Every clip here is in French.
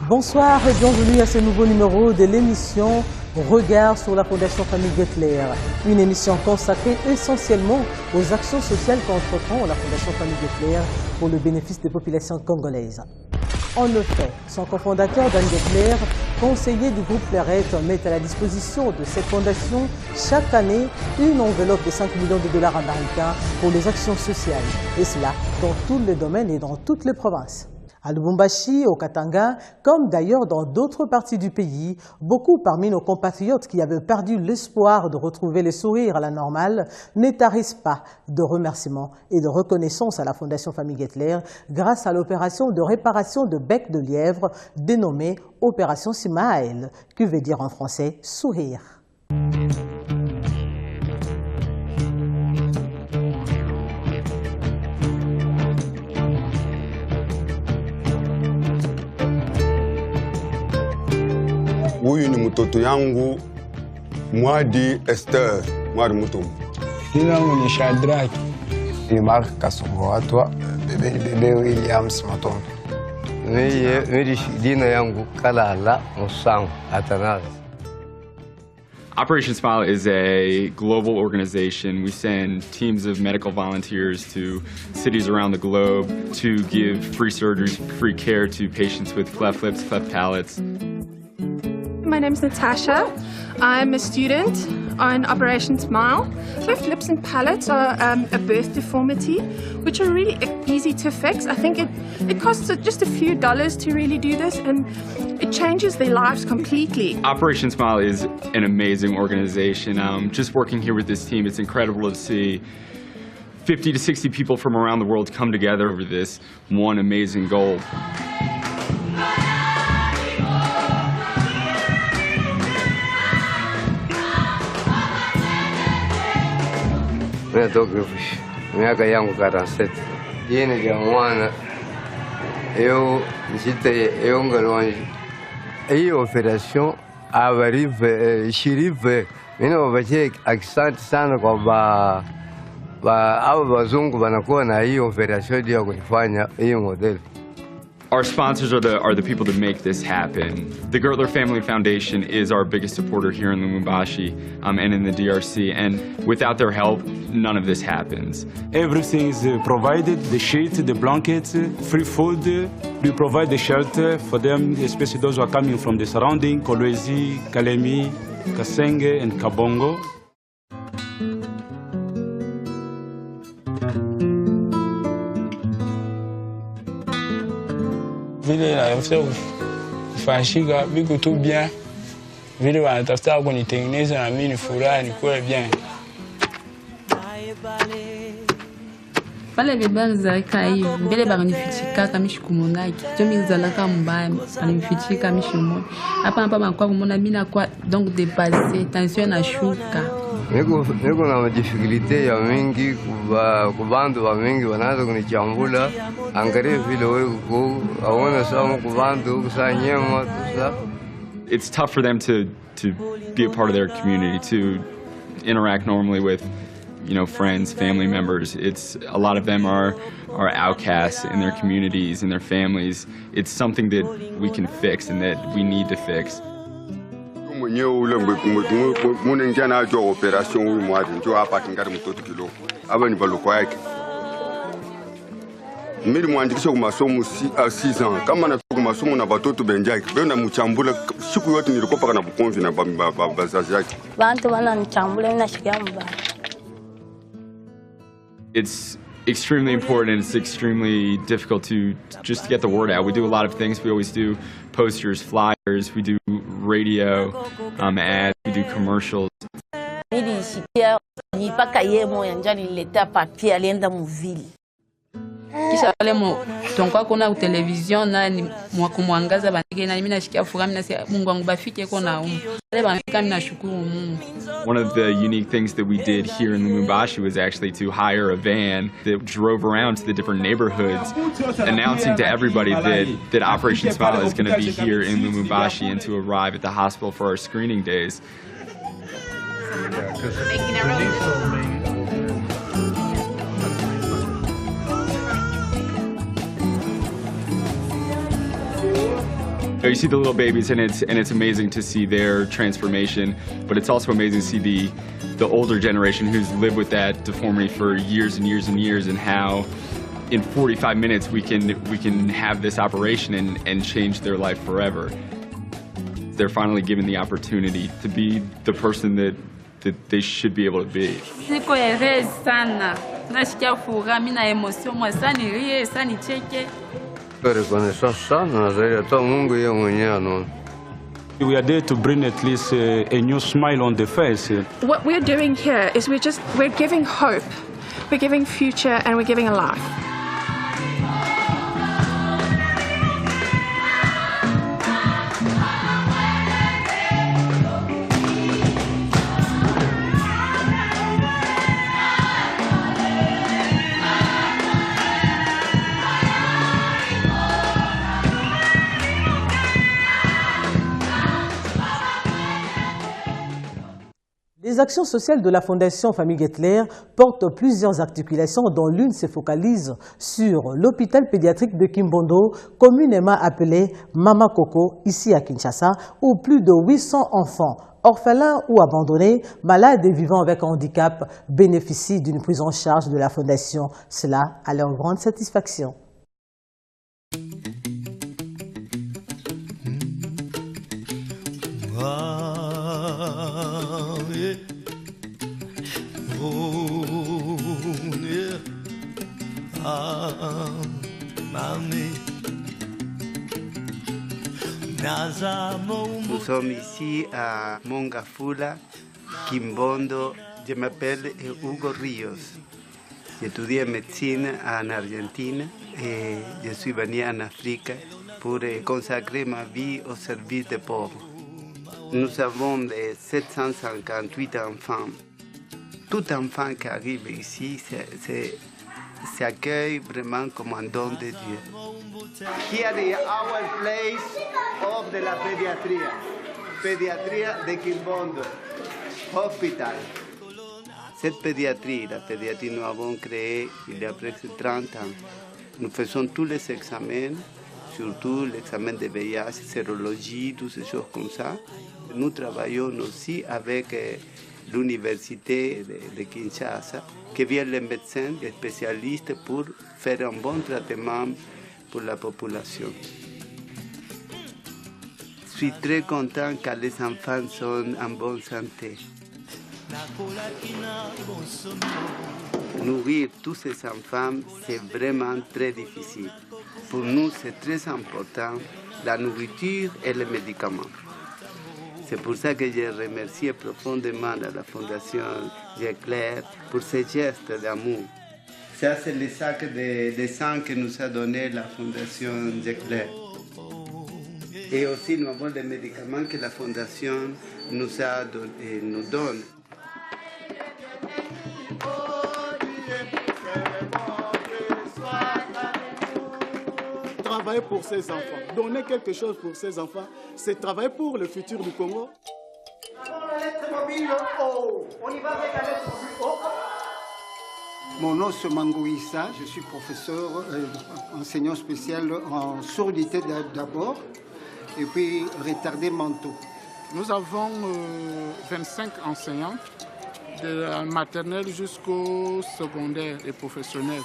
Bonsoir et bienvenue à ce nouveau numéro de l'émission Regard sur la Fondation Famille Guetler. Une émission consacrée essentiellement aux actions sociales qu'entreprend la Fondation Famille Guetler pour le bénéfice des populations congolaises. En effet, son cofondateur Dan Guetler, conseiller du groupe Clairette, met à la disposition de cette fondation chaque année une enveloppe de 5 millions de dollars américains pour les actions sociales. Et cela dans tous les domaines et dans toutes les provinces. À Lubumbashi, au Katanga, comme d'ailleurs dans d'autres parties du pays, beaucoup parmi nos compatriotes qui avaient perdu l'espoir de retrouver le sourire à la normale ne tarissent pas de remerciements et de reconnaissance à la Fondation Famille Guetler grâce à l'opération de réparation de bec de lièvre dénommée Opération Smile, qui veut dire en français sourire. Huyu ni mtoto yangu Mwadi Esther Mwadi Mutumbu. Jina langu ni Shadraki. Ni Mark Kasongowatwa, bebe Williams Matombo. Jina yangu Kalala Musangu Atanazi. Operation Smile is a global organization. We send teams of medical volunteers to cities around the globe to give free surgeries, free care to patients with cleft lips, cleft palates. My name's Natasha. I'm a student on Operation Smile. Cleft lips and palates are a birth deformity, which are really easy to fix. I think it costs just a few dollars to really do this, and it changes their lives completely. Operation Smile is an amazing organization. Just working here with this team, it's incredible to see 50 to 60 people from around the world come together over this one amazing goal. Miaka yangu 47. Jina ja mwana eu njite ngalonji. Iyo operation abarive shirive. Mina wabache asante sana kwa aba bazungu banakuwa na hiyo operation ya kufanya hiyo model. Our sponsors are the people that make this happen. The Gertler Family Foundation is our biggest supporter here in Lubumbashi and in the DRC, and without their help, none of this happens. Everything is provided, the sheets, the blankets, free food. We provide the shelter for them, especially those who are coming from the surrounding, Kolwezi, Kalemi, Kasenge, and Kabongo. Vile inatafuta kufanyika viko tu bien, vile wanatafuta kunitengeneza na mimi ni furaha, ni kwa bien. Pale beba zaka hivi mbele banifichika kama shikumonaki to mizalaka mbaya banifichika mishumo hapa bakwa kumona mimi nakuwa donc dépasser tension na shuka. Niko na difficulté ya mingi kubandu wa mingi wanaanza kunichambula, angalia vile wewe aona sawa kubandu kusanyema tusa. It's tough for them to be a part of their community, to interact normally with, you know, friends, family members. It's a lot of them are outcasts in their communities, in their families. It's something that we can fix and that we need to fix. Mwenyewe ule mune njana ajo operation huyu Mwadi njo hapa kingari mtoto kilo. Aba ni baloko yake. Mimi mwandikisha kwa masomo 6 ans. Kama na kwa masomo na batoto benjaki. Benda mchambula siku yote nilikopa kana bukonzi na bazazi yake. Bantu bana nichambula na shikia mbaya. It's extremely important. It's extremely difficult to just get the word out. We do a lot of things. We always do posters, flyers. We do radio ads. We do commercials. Nilisikia nipaka yemo yanjani nileta papier alienda muvili. Kisha wale tonkwa kuna television na kumwangaza banige na mimi nashikia furaha, mimi nasema Mungu wangu bafike kona umu. Wale banafika mimi nashukuru Mungu. One of the unique things that we did here in Lubumbashi was actually to hire a van that drove around to the different neighborhoods, announcing to everybody that Operation Smile is going to be here in Lubumbashi and to arrive at the hospital for our screening days. You see the little babies, and it's amazing to see their transformation, but it's also amazing to see the older generation who's lived with that deformity for years and years and years, and how in 45 minutes we can have this operation and change their life forever. They're finally given the opportunity to be the person that they should be able to be. Niko heureuse sana. Nasikia furaha, mimi na emotion, moi sana nirie, sana nicheke. Reconnaissance sana zaidi hata Mungu yeye mwenyewe anaona. We are there to bring at least a new smile on the face. What we're doing here is we're giving hope, we're giving future, and we're giving a life. Les actions sociales de la Fondation Famille Gettler portent plusieurs articulations, dont l'une se focalise sur l'hôpital pédiatrique de Kimbondo, communément appelé Mama Coco, ici à Kinshasa, où plus de 800 enfants, orphelins ou abandonnés, malades et vivant avec handicap, bénéficient d'une prise en charge de la Fondation, cela à leur grande satisfaction. Nous sommes ici à Mongafula, Kimbondo. Je m'appelle Hugo Rios. J'étudie médecine en Argentine et je suis venu en Afrique pour consacrer ma vie au service des pauvres. Nous avons 758 enfants. Tout enfant qui arrive ici s'accueille vraiment comme un don de Dieu. Here is our place of la pediatría. Pediatría de Kimbondo, hospital. Cette pédiatrie, la pédiatrie, nous avons créé il y a presque 30 ans. Nous faisons tous les examens, surtout l'examen de VIH, sérologie, toutes ces choses comme ça. Nous travaillons aussi avec l'université de Kinshasa, qui viennent les médecins, les spécialistes pour faire un bon traitement pour la population. Je suis très content que les enfants sont en bonne santé. Nourrir tous ces enfants, c'est vraiment très difficile. Pour nous, c'est très important, la nourriture et les médicaments. C'est pour ça que je remercie profondément la Fondation Gettler pour ce geste d'amour. Ça, c'est le sac de sang que nous a donné la Fondation Gettler. Et aussi, nous avons les médicaments que la Fondation nous donne. Travailler pour ses enfants, donner quelque chose pour ses enfants, c'est travailler pour le futur du Congo. Mon nom c'est Mangoïssa, je suis professeur, enseignant spécial en surdité d'abord, et puis retardé mentaux. Nous avons 25 enseignants, de la maternelle jusqu'au secondaire et professionnel.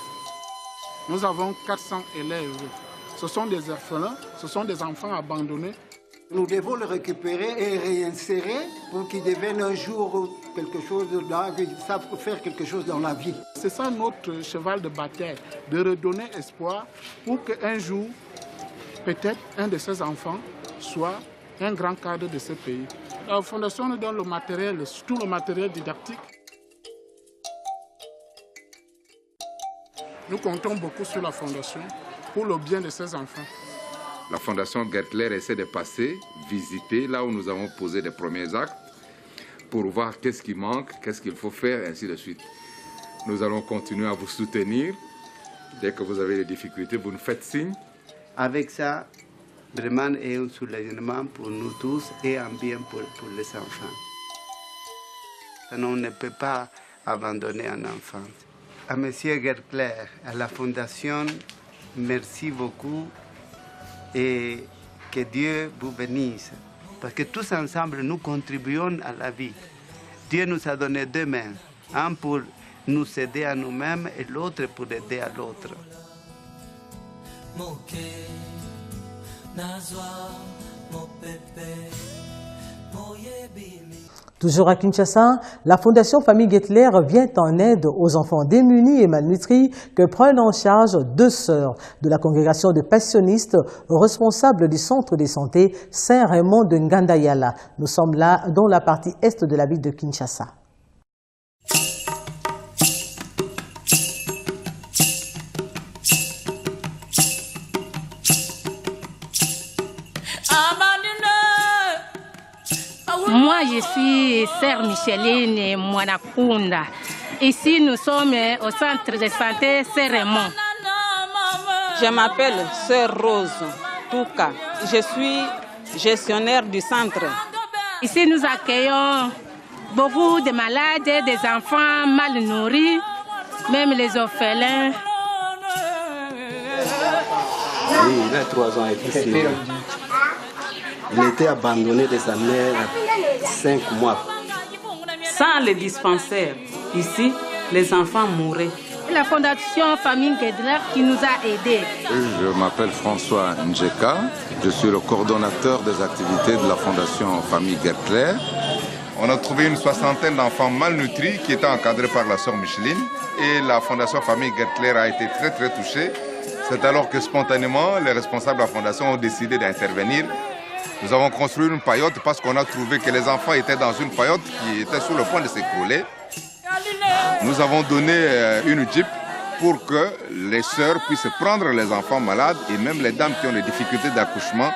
Nous avons 400 élèves. Ce sont des orphelins, ce sont des enfants abandonnés. Nous devons les récupérer et réinsérer pour qu'ils deviennent un jour quelque chose, qu'ils savent faire quelque chose dans la vie. C'est ça notre cheval de bataille, de redonner espoir pour qu'un jour, peut-être un de ces enfants soit un grand cadre de ce pays. La Fondation nous donne le matériel, tout le matériel didactique. Nous comptons beaucoup sur la Fondation pour le bien de ces enfants. La Fondation Gettler essaie de passer, visiter là où nous avons posé les premiers actes pour voir qu'est-ce qui manque, qu'est-ce qu'il faut faire, ainsi de suite. Nous allons continuer à vous soutenir. Dès que vous avez des difficultés, vous nous faites signe. Avec ça, vraiment, c'est un soulagement pour nous tous et un bien pour les enfants. On ne peut pas abandonner un enfant. À M. Gettler, à la Fondation, merci beaucoup. Et Que Dieu vous bénisse. Parce que tous ensemble, nous contribuons à la vie. Dieu nous a donné deux mains. Un pour nous aider à nous-mêmes et l'autre pour aider à l'autre. Toujours à Kinshasa, la Fondation Famille Gettler vient en aide aux enfants démunis et malnutris que prennent en charge 2 sœurs de la congrégation de passionnistes responsables du centre de santé Saint-Raymond de Ngandayala. Nous sommes là dans la partie est de la ville de Kinshasa. Moi, je suis Sœur Micheline Mwanakunda. Ici, nous sommes au centre de santé Saint-Raymond. Je m'appelle Sœur Rose Touka. Je suis gestionnaire du centre. Ici, nous accueillons beaucoup de malades, des enfants mal nourris, même les orphelins. Oui, il a 3 ans et plus. Il était abandonné de sa mère 5 mois. Sans les dispensaires, ici, les enfants mouraient. La Fondation Famille Gettler qui nous a aidés. Je m'appelle François Njeka. Je suis le coordonnateur des activités de la Fondation Famille Gettler. On a trouvé une 60aine d'enfants malnutris qui étaient encadrés par la sœur Micheline. Et la Fondation Famille Gettler a été très touchée. C'est alors que spontanément, les responsables de la Fondation ont décidé d'intervenir. Nous avons construit une paillote parce qu'on a trouvé que les enfants étaient dans une paillote qui était sur le point de s'écrouler. Nous avons donné une jeep pour que les sœurs puissent prendre les enfants malades et même les dames qui ont des difficultés d'accouchement.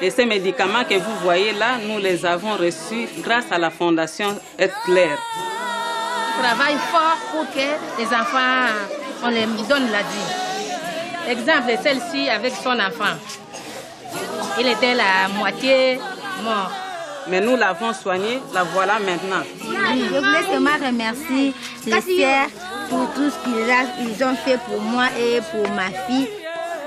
Et ces médicaments que vous voyez là, nous les avons reçus grâce à la Fondation Gettler. On travaille fort pour que les enfants, on les donne la vie. Exemple, celle-ci avec son enfant. Il était la moitié mort. Mais nous l'avons soigné, la voilà maintenant. Je voulais seulement remercier les sœurs pour tout ce qu'ils ont fait pour moi et pour ma fille.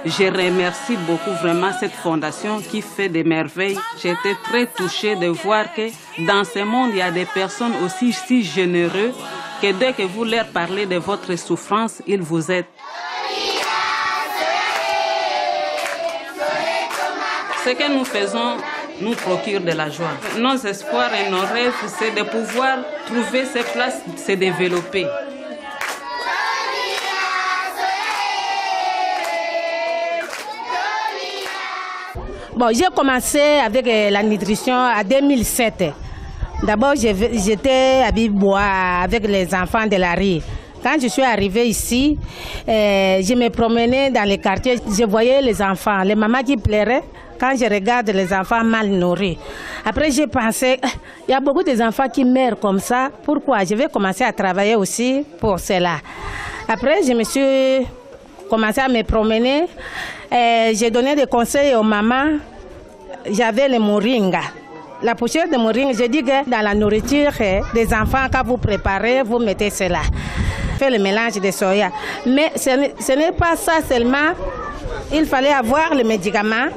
Je remercie beaucoup vraiment cette fondation qui fait des merveilles. J'étais très touchée de voir que dans ce monde, il y a des personnes aussi si généreuses que dès que vous leur parlez de votre souffrance, ils vous aident. Ce que nous faisons nous procure de la joie. Nos espoirs et nos rêves, c'est de pouvoir trouver ces places, se développer. Bon, j'ai commencé avec la nutrition en 2007. D'abord, j'étais à Bibois avec les enfants de la rue. Quand je suis arrivée ici, je me promenais dans les quartiers, je voyais les enfants, les mamans qui pleuraient. Quand je regarde les enfants mal nourris, après j'ai pensé, il y a beaucoup d'enfants qui meurent comme ça, pourquoi? Je vais commencer à travailler aussi pour cela. Après, je me suis commencé à me promener, j'ai donné des conseils aux mamans, j'avais le moringa. La poussière de moringa, je dis que dans la nourriture des enfants, quand vous préparez, vous mettez cela. Faites le mélange de soya. Mais ce n'est pas ça seulement, il fallait avoir les médicaments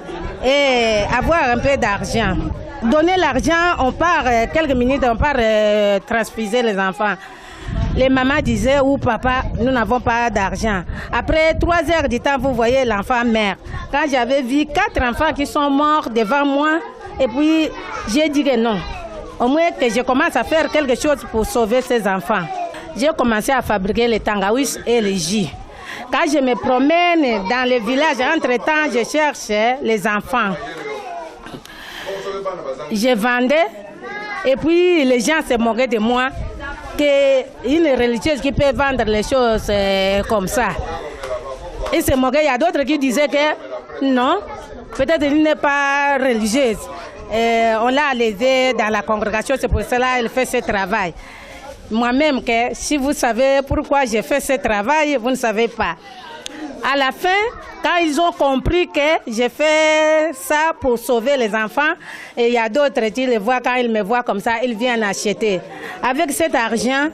et avoir un peu d'argent. Donner l'argent, on part quelques minutes, on part transfuser les enfants. Les mamans disaient, ou papa, nous n'avons pas d'argent. Après 3 heures du temps, vous voyez l'enfant meurt. Quand j'avais vu 4 enfants qui sont morts devant moi, et puis j'ai dit que non. Au moins que je commence à faire quelque chose pour sauver ces enfants. J'ai commencé à fabriquer les tangawis et les jus. Quand je me promène dans les villages, entre-temps, je cherche les enfants. Je vendais et puis les gens se moquaient de moi. Qu'une religieuse qui peut vendre les choses comme ça. Ils se moquaient. Il y a d'autres qui disaient que non, peut-être il n'est pas religieuse. On l'a aidée dans la congrégation, c'est pour cela qu'elle fait ce travail. Moi-même, si vous savez pourquoi j'ai fait ce travail, vous ne savez pas. À la fin, quand ils ont compris que j'ai fait ça pour sauver les enfants, et il y a d'autres qui les voient, quand ils me voient comme ça, ils viennent acheter. Avec cet argent,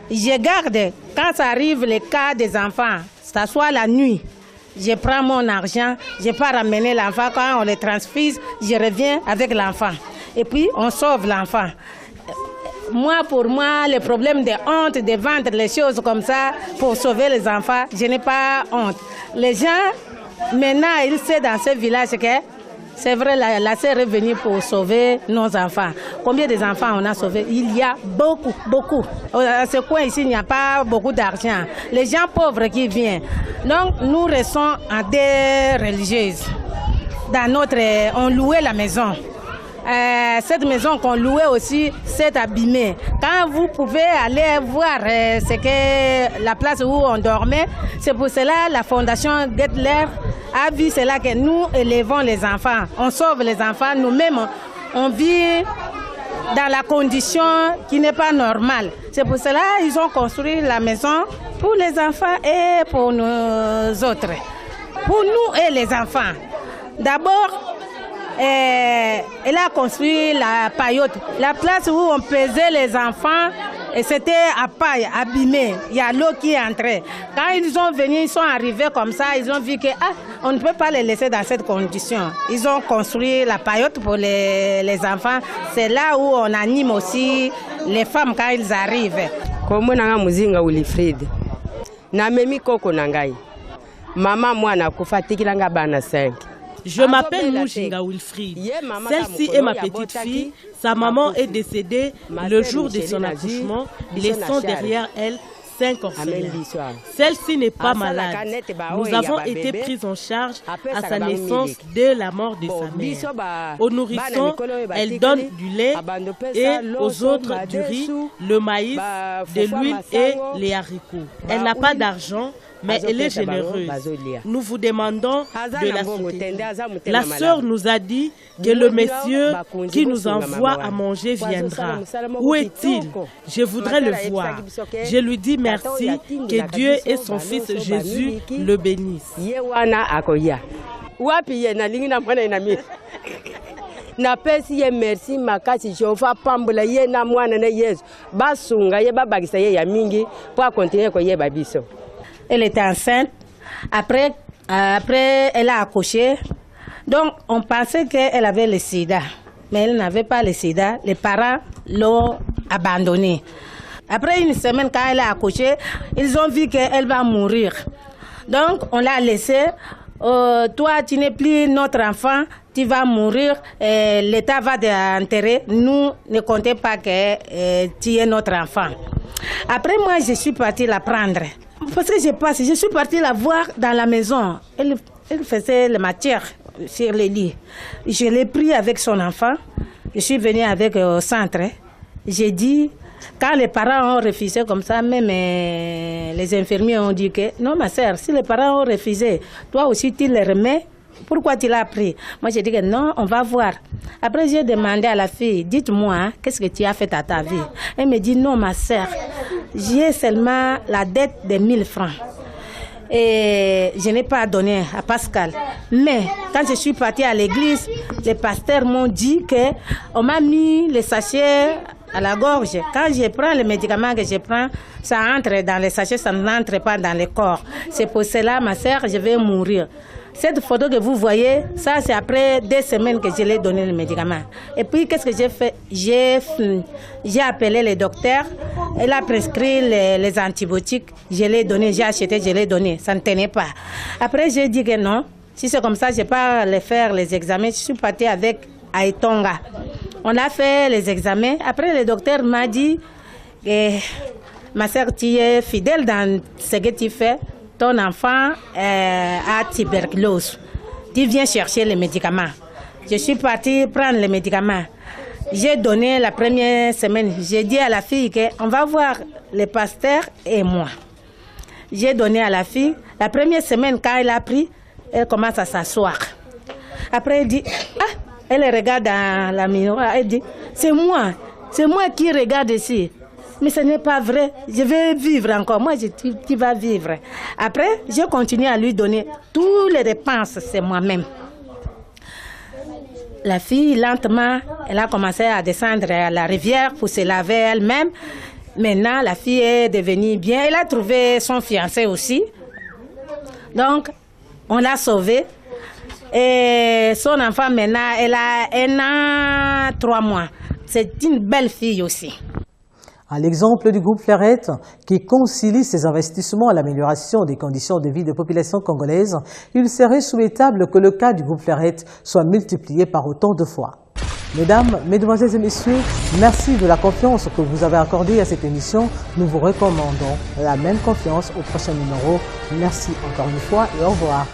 je garde, quand ça arrive, les cas des enfants, ça soit la nuit, je prends mon argent, je pars ramener l'enfant. Quand on le transfuse, je reviens avec l'enfant. Et puis, on sauve l'enfant. Moi, pour moi, le problème de honte, de vendre les choses comme ça pour sauver les enfants, je n'ai pas honte. Les gens, maintenant, ils savent dans ce village que c'est vrai, la sœur est venue pour sauver nos enfants. Combien d'enfants on a sauvés? Il y a beaucoup, beaucoup. À ce coin ici, il n'y a pas beaucoup d'argent. Les gens pauvres qui viennent. Donc, nous restons en des religieuses. On louait la maison. Cette maison qu'on louait aussi s'est abîmée. Quand vous pouvez aller voir la place où on dormait, c'est pour cela la fondation Gettler a vu cela que nous élevons les enfants. On sauve les enfants. Nous-mêmes, on vit dans la condition qui n'est pas normale. C'est pour cela qu'ils ont construit la maison pour les enfants et pour nous autres. Pour nous et les enfants. D'abord, elle a construit la paillote, la place où on pesait les enfants, et c'était à paille, abîmé. Il y a l'eau qui est entrée. Quand ils sont venus, ils sont arrivés comme ça, ils ont vu que on ne peut pas les laisser dans cette condition. Ils ont construit la paillote pour les enfants. C'est là où on anime aussi les femmes quand ils arrivent. Comme nanga muzinga Wilfried, na memi koko nangai. Maman moi na kufatikilanga bana 5. Je m'appelle Mujinga Wilfried. Celle-ci est ma petite fille. Sa maman est décédée le jour de son accouchement, laissant derrière elle 5 orphelins. Celle-ci n'est pas malade. Nous avons été prises en charge à sa naissance dès la mort de sa mère. Aux nourrissons, elle donne du lait et aux autres du riz, le maïs, de l'huile et les haricots. Elle n'a pas d'argent, mais elle est généreuse. Nous vous demandons de la soutenir. La sœur nous a dit que le monsieur qui nous envoie à manger viendra. Où est-il? Je voudrais le voir. Je lui dis merci, que Dieu et son fils Jésus le bénissent. Napesi ye merci makasi Jehova pambola ye na mwana na Yesu basunga ye babakisa ye ya mingi pour continuer ko ye babiso. Elle était enceinte. Après, elle a accouché. Donc, on pensait qu'elle avait le sida. Mais elle n'avait pas le sida. Les parents l'ont abandonnée. Après une semaine, quand elle a accouché, ils ont vu qu'elle va mourir. Donc, on l'a laissée. Toi, tu n'es plus notre enfant. Tu vas mourir. L'État va t'enterrer. Nous ne comptons pas que tu es notre enfant. Après, moi, je suis partie la prendre. Parce que je suis partie la voir dans la maison. Elle faisait la matière sur les lits. Je l'ai pris avec son enfant. Je suis venue avec au centre. J'ai dit, quand les parents ont refusé comme ça, même les infirmiers ont dit que non, ma sœur, si les parents ont refusé, toi aussi tu les remets. Pourquoi tu l'as pris? Moi, j'ai dit que non, on va voir. Après, j'ai demandé à la fille, dites-moi, qu'est-ce que tu as fait à ta vie? Elle me dit, non, ma sœur, j'ai seulement la dette de 1000 francs. Et je n'ai pas donné à Pascal. Mais quand je suis partie à l'église, les pasteurs m'ont dit qu'on m'a mis les sachets à la gorge. Quand je prends les médicaments que je prends, ça entre dans les sachets, ça n'entre pas dans le corps. C'est pour cela, ma sœur, je vais mourir. Cette photo que vous voyez, ça c'est après 2 semaines que je l'ai donné le médicament. Et puis qu'est-ce que j'ai fait? J'ai appelé le docteur, elle a prescrit les antibiotiques, je l'ai donné, j'ai acheté, je l'ai donné, ça ne tenait pas. Après j'ai dit que non, si c'est comme ça, je ne vais pas aller faire les examens. Je suis partie avec Aïtonga. On a fait les examens. Après le docteur m'a dit que ma soeur, tu es fidèle dans ce que tu fais. Ton enfant a tuberculose. Tu viens chercher les médicaments. Je suis partie prendre les médicaments. J'ai donné la première semaine. J'ai dit à la fille qu'on va voir le pasteur et moi. J'ai donné à la fille. La première semaine, quand elle a pris, elle commence à s'asseoir. Après, elle dit, elle regarde dans la miroir. Elle dit, c'est moi qui regarde ici. Mais ce n'est pas vrai, je vais vivre encore. Moi, tu vas vivre. Après, je continue à lui donner toutes les dépenses, c'est moi-même. La fille, lentement, elle a commencé à descendre à la rivière pour se laver elle-même. Maintenant, la fille est devenue bien. Elle a trouvé son fiancé aussi. Donc, On l'a sauvée. Et son enfant maintenant, elle a 1 an, 3 mois. C'est une belle fille aussi. À l'exemple du groupe Fleurette, qui concilie ses investissements à l'amélioration des conditions de vie des populations congolaises, il serait souhaitable que le cas du groupe Fleurette soit multiplié par autant de fois. Mesdames, Mesdemoiselles et Messieurs, merci de la confiance que vous avez accordée à cette émission. Nous vous recommandons la même confiance au prochain numéro. Merci encore une fois et au revoir.